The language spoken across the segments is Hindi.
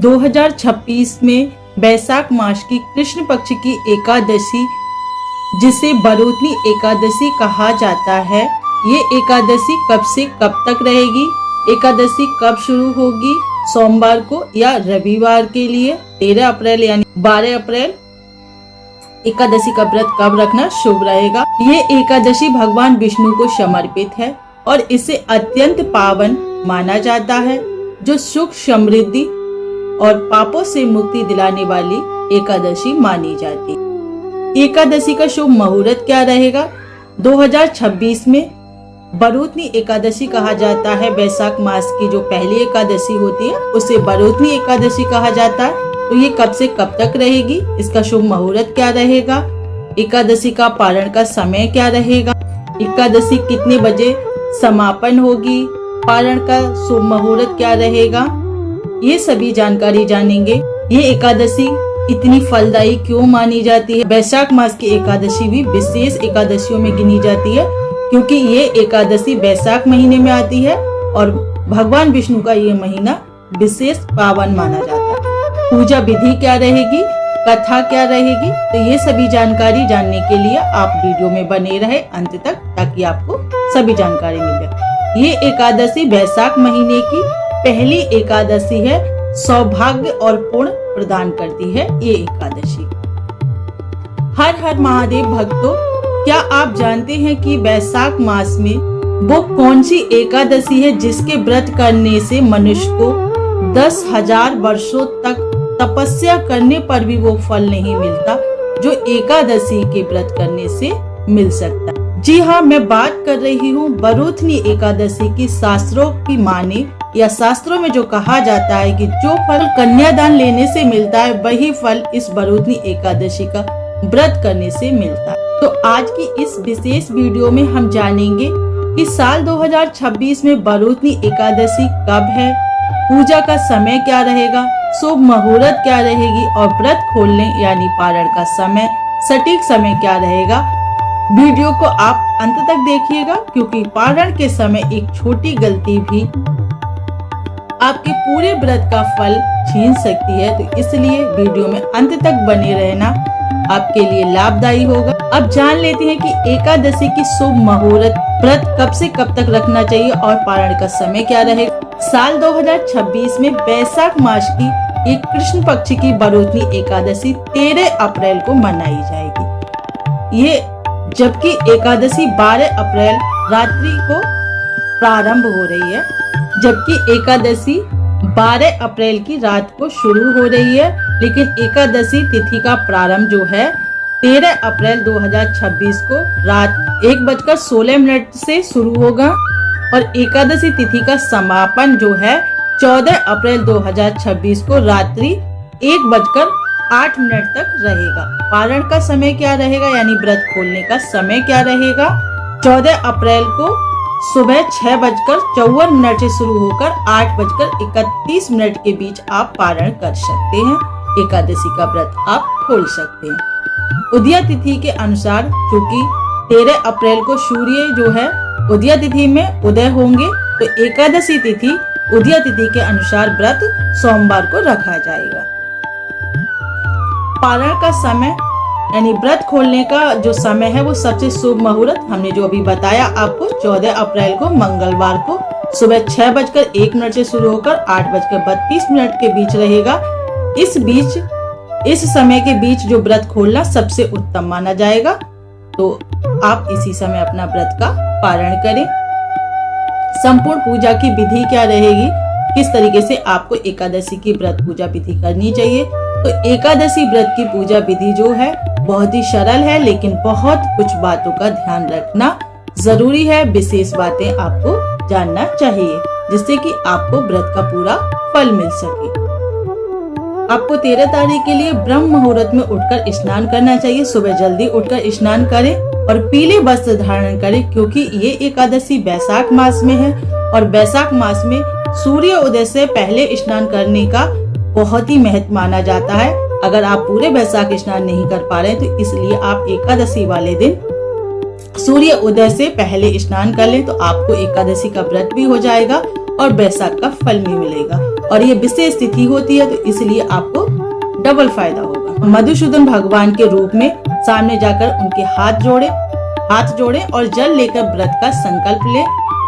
2026 में बैसाख मास की कृष्ण पक्ष की एकादशी, जिसे बरूतनी एकादशी कहा जाता है, ये एकादशी कब से कब तक रहेगी? एकादशी कब शुरू होगी? सोमवार को या रविवार के लिए? 13 अप्रैल यानी 12 अप्रैल एकादशी का व्रत कब रखना शुभ रहेगा? ये एकादशी भगवान विष्णु को समर्पित है और इसे अत्यंत पावन माना जाता है, जो सुख, समृद्धि और पापों से मुक्ति दिलाने वाली एकादशी मानी जाती है। एकादशी का शुभ मुहूर्त क्या रहेगा? 2026 में बरूतनी एकादशी कहा जाता है। बैसाख मास की जो पहली एकादशी होती है उसे बरूतनी एकादशी कहा जाता है। तो ये कब से कब तक रहेगी? इसका शुभ मुहूर्त क्या रहेगा? एकादशी का पारण का समय क्या रहेगा? एकादशी कितने बजे समापन होगी? पारण का शुभ मुहूर्त क्या रहेगा? ये सभी जानकारी जानेंगे। ये एकादशी इतनी फलदायी क्यों मानी जाती है? बैसाख मास की एकादशी भी विशेष एकादशियों में गिनी जाती है, क्योंकि ये एकादशी बैसाख महीने में आती है और भगवान विष्णु का ये महीना विशेष पावन माना जाता है। पूजा विधि क्या रहेगी? कथा क्या रहेगी? तो ये सभी जानकारी जानने के लिए आप वीडियो में बने रहे अंत तक, ताकि आपको सभी जानकारी मिले। ये एकादशी बैसाख महीने की पहली एकादशी है। सौभाग्य और पुण्य प्रदान करती है ये एकादशी। हर हर महादेव भक्तों, क्या आप जानते हैं कि बैसाख मास में वो कौन सी एकादशी है जिसके व्रत करने से मनुष्य को 10,000 वर्षों तक तपस्या करने पर भी वो फल नहीं मिलता, जो एकादशी के व्रत करने से मिल सकता है? जी हाँ, मैं बात कर रही हूँ बरूतनी एकादशी की। शास्त्रों की माने या शास्त्रों में जो कहा जाता है कि जो फल कन्यादान लेने से मिलता है, वही फल इस बरूतनी एकादशी का व्रत करने से मिलता है। तो आज की इस विशेष वीडियो में हम जानेंगे कि साल 2026 में बरूतनी एकादशी कब है, पूजा का समय क्या रहेगा, शुभ मुहूर्त क्या रहेगी और व्रत खोलने यानी पारण का समय, सटीक समय क्या रहेगा। वीडियो को आप अंत तक देखिएगा, क्योंकि पारण के समय एक छोटी गलती भी आपके पूरे व्रत का फल छीन सकती है। तो इसलिए वीडियो में अंत तक बने रहना आपके लिए लाभदायी होगा। अब जान लेते हैं कि एकादशी की शुभ मुहूर्त, व्रत कब से कब तक रखना चाहिए और पारण का समय क्या रहेगा। साल 2026 में बैसाख मास की एक कृष्ण पक्ष की बरूतनी एकादशी 13 अप्रैल को मनाई जाएगी। ये जबकि एकादशी 12 अप्रैल रात्रि को प्रारंभ हो रही है, जबकि एकादशी 12 अप्रैल की रात को शुरू हो रही है, लेकिन एकादशी तिथि का प्रारंभ जो है 13 अप्रैल 2026 को रात 1:16 से शुरू होगा और एकादशी तिथि का समापन जो है 14 अप्रैल 2026 को रात्रि 1:08 तक रहेगा। पारण का समय क्या रहेगा यानी व्रत खोलने का समय क्या रहेगा? 14 अप्रैल को सुबह 6:54 से शुरू होकर 8:31 के बीच आप पारण कर सकते हैं। एकादशी का व्रत आप खोल सकते हैं। उदया तिथि के अनुसार, क्योंकि 13 अप्रैल को सूर्य जो है उदया तिथि में उदय होंगे, तो एकादशी तिथि उदया तिथि के अनुसार व्रत सोमवार को रखा जाएगा। पारण का समय यानी व्रत खोलने का जो समय है वो सबसे शुभ मुहूर्त हमने जो अभी बताया आपको, 14 अप्रैल को मंगलवार को सुबह 6:01 से शुरू होकर 8:32 के बीच रहेगा। इस समय के बीच जो व्रत खोलना सबसे उत्तम माना जाएगा, तो आप इसी समय अपना व्रत का पारण करें। संपूर्ण पूजा की विधि क्या रहेगी, किस तरीके से आपको एकादशी की व्रत पूजा विधि करनी चाहिए। तो एकादशी व्रत की पूजा विधि जो है बहुत ही सरल है, लेकिन बहुत कुछ बातों का ध्यान रखना जरूरी है। विशेष बातें आपको जानना चाहिए, जिससे कि आपको व्रत का पूरा फल मिल सके। आपको 13 तारीख के लिए ब्रह्म मुहूर्त में उठकर स्नान करना चाहिए। सुबह जल्दी उठकर स्नान करें और पीले वस्त्र धारण करें, क्योंकि ये एकादशी बैसाख मास में है और बैसाख मास में सूर्य उदय से पहले स्नान करने का बहुत ही महत्व माना जाता है। अगर आप पूरे बैसाख स्नान नहीं कर पा रहे तो इसलिए आप एकादशी वाले दिन सूर्य उदय से पहले स्नान कर लें, तो आपको एकादशी का व्रत भी हो जाएगा और वैशाख का फल भी मिलेगा। और ये विशेष तिथि होती है तो इसलिए आपको डबल फायदा होगा। मधुसूदन भगवान के रूप में सामने जाकर उनके हाथ जोड़े और जल लेकर व्रत का संकल्प ले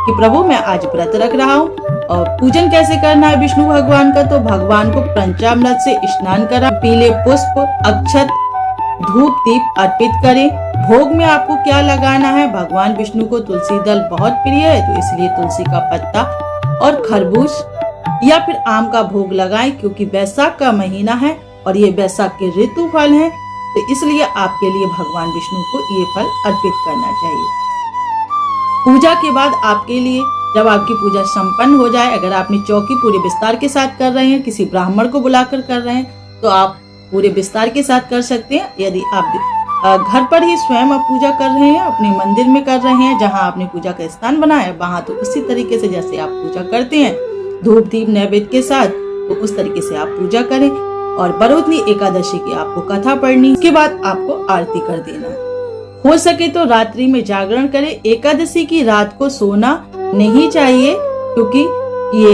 कि प्रभु मैं आज व्रत रख रहा हूँ। और पूजन कैसे करना है विष्णु भगवान का, तो भगवान को पंचामृत से स्नान करा, पीले पुष्प, अक्षत, धूप दीप अर्पित करें। भोग में आपको क्या लगाना है, भगवान विष्णु को तुलसी दल बहुत प्रिय है तो इसलिए तुलसी का पत्ता और खरबूज या फिर आम का भोग लगाएं, क्योंकि वैशाख का महीना है और ये वैशाख के ऋतु फल है तो इसलिए आपके लिए भगवान विष्णु को ये फल अर्पित करना चाहिए। पूजा के बाद आपके लिए जब आपकी पूजा संपन्न हो जाए, अगर आपने चौकी पूरे विस्तार के साथ कर रहे हैं, किसी ब्राह्मण को बुलाकर कर रहे हैं तो आप पूरे विस्तार के साथ कर सकते हैं। यदि आप घर पर ही स्वयं आप पूजा कर रहे हैं, अपने मंदिर में कर रहे हैं जहां आपने पूजा का स्थान बनाया वहां, तो उसी तरीके से जैसे आप पूजा करते हैं धूप दीप नैवेद्य के साथ, तो उस तरीके से आप पूजा करें। और बरोधनी एकादशी की आपको कथा पढ़नी, उसके बाद आपको आरती कर देना। हो सके तो रात्रि में जागरण करें। एकादशी की रात को सोना नहीं चाहिए, क्योंकि ये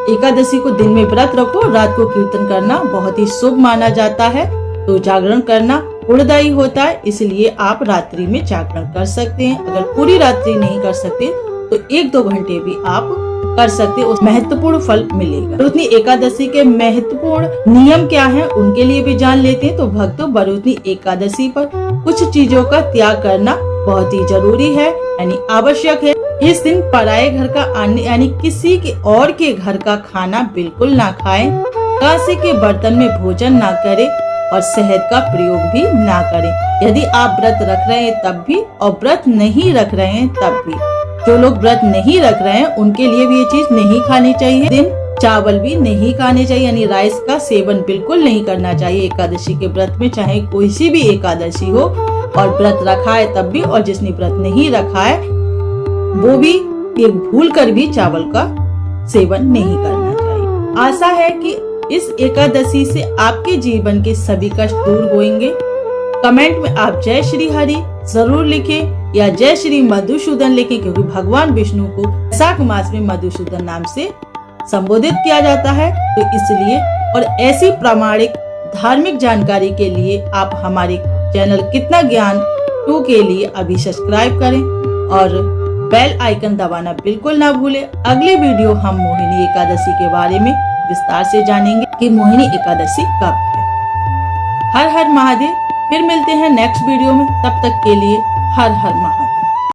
एकादशी को दिन में व्रत रखो, रात को कीर्तन करना बहुत ही शुभ माना जाता है। तो जागरण करना पुण्यदायी होता है, इसलिए आप रात्रि में जागरण कर सकते हैं। अगर पूरी रात्रि नहीं कर सकते तो 1-2 घंटे भी आप कर सकते, उस महत्वपूर्ण फल मिलेगा। बरोधनी एकादशी के महत्वपूर्ण नियम क्या हैं उनके लिए भी जान लेते हैं। तो भक्तों, बरोधनी एकादशी पर कुछ चीजों का त्याग करना बहुत ही जरूरी है, यानी आवश्यक है। इस दिन पराये घर का अन्न यानी किसी के और के घर का खाना बिल्कुल ना खाएं, कांसे के बर्तन में भोजन ना करें और शहद का प्रयोग भी ना करें। यदि आप व्रत रख रहे हैं तब भी और व्रत नहीं रख रहे हैं तब भी। जो लोग व्रत नहीं रख रहे हैं उनके लिए भी ये चीज नहीं खानी चाहिए। दिन चावल भी नहीं खाने चाहिए, यानी राइस का सेवन बिल्कुल नहीं करना चाहिए एकादशी के व्रत में, चाहे कोई सी भी एकादशी हो। और व्रत रखा है तब भी, और जिसने व्रत नहीं रखा है वो भी एक भूल कर भी चावल का सेवन नहीं करना चाहिए। आशा है कि इस एकादशी से आपके जीवन के सभी कष्ट दूर होंगे। कमेंट में आप जय श्री हरि जरूर लिखें या जय श्री मधुसूदन लिखें, क्योंकि भगवान विष्णु को वैशाख मास में मधुसूदन नाम से संबोधित किया जाता है, तो इसलिए। और ऐसी प्रामाणिक धार्मिक जानकारी के लिए आप हमारे चैनल कितना ज्ञान 2 के लिए अभी सब्सक्राइब करें और बेल आइकन दबाना बिल्कुल ना भूलें। अगले वीडियो हम मोहिनी एकादशी के बारे में विस्तार से जानेंगे कि मोहिनी एकादशी कब है। हर हर महादेव। फिर मिलते हैं नेक्स्ट वीडियो में, तब तक के लिए हर हर महादेव।